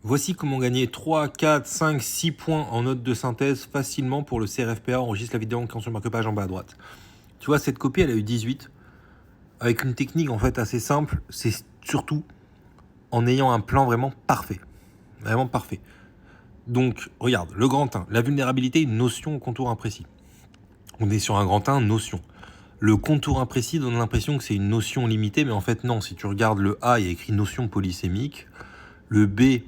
Voici comment gagner 3, 4, 5, 6 points en note de synthèse facilement pour le CRFPA. Enregistre la vidéo en cliquant sur le marque-page en bas à droite. Tu vois, cette copie, elle a eu 18. Avec une technique en fait assez simple, c'est surtout en ayant un plan vraiment parfait. Vraiment parfait. Donc, regarde, le grand 1, la vulnérabilité, une notion au contour imprécis. On est sur un grand 1, notion. Le contour imprécis donne l'impression que c'est une notion limitée, mais en fait non. Si tu regardes le A, il y a écrit notion polysémique. Le B,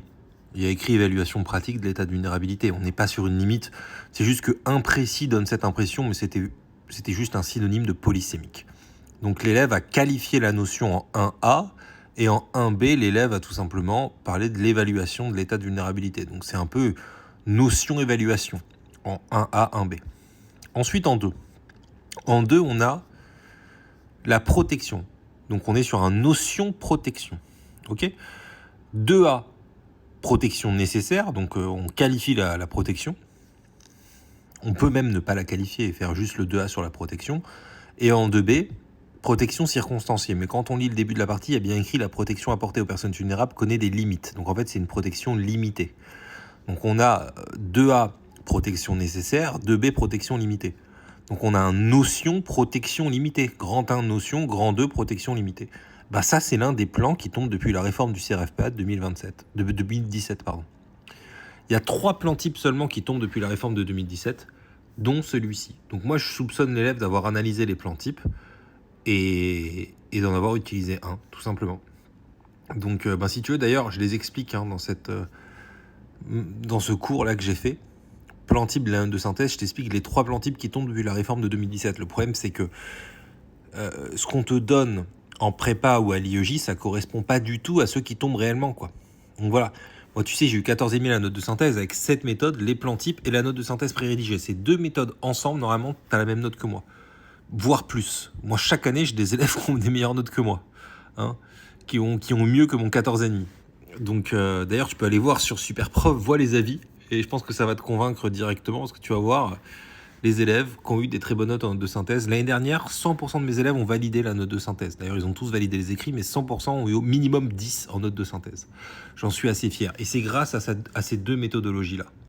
il y a écrit évaluation pratique de l'état de vulnérabilité. On n'est pas sur une limite. C'est juste que imprécis donne cette impression, mais c'était juste un synonyme de polysémique. Donc l'élève a qualifié la notion en 1A, et en 1B, l'élève a tout simplement parlé de l'évaluation de l'état de vulnérabilité. Donc c'est un peu notion-évaluation en 1A, 1B. Ensuite en 2. En 2, on a la protection. Donc on est sur un notion-protection. Ok ? 2A, protection nécessaire, donc on qualifie la protection. On peut même ne pas la qualifier et faire juste le 2A sur la protection. Et en 2B, protection circonstanciée. Mais quand on lit le début de la partie, il y a bien écrit la protection apportée aux personnes vulnérables connaît des limites. Donc en fait, c'est une protection limitée. Donc on a 2A, protection nécessaire, 2B, protection limitée. Donc on a un notion protection limitée. Grand 1, notion, grand 2, protection limitée. Bah ça, c'est l'un des plans qui tombe depuis la réforme du CRFPA de 2017. Il y a 3 plans types seulement qui tombent depuis la réforme de 2017, dont celui-ci. Donc moi, je soupçonne l'élève d'avoir analysé les plans types et d'en avoir utilisé un, tout simplement. Donc si tu veux, d'ailleurs, je les explique dans ce cours-là que j'ai fait. Plan type de la note de synthèse, je t'explique les 3 plans types qui tombent depuis la réforme de 2017. Le problème, c'est que ce qu'on te donne en prépa ou à l'IEJ, ça correspond pas du tout à ceux qui tombent réellement, quoi. Donc voilà. Moi, tu sais, j'ai eu 14,5 la note de synthèse avec cette méthode, les plans types et la note de synthèse pré-rédigée. Ces 2 méthodes ensemble, normalement, tu as la même note que moi. Voire plus. Moi, chaque année, j'ai des élèves qui ont des meilleures notes que moi. Qui ont mieux que mon 14,5. Donc, d'ailleurs, tu peux aller voir sur Superprof, vois les avis. Et je pense que ça va te convaincre directement parce que tu vas voir les élèves qui ont eu des très bonnes notes en note de synthèse. L'année dernière, 100% de mes élèves ont validé la note de synthèse. D'ailleurs, ils ont tous validé les écrits, mais 100% ont eu au minimum 10 en note de synthèse. J'en suis assez fier. Et c'est grâce à ces 2 méthodologies-là.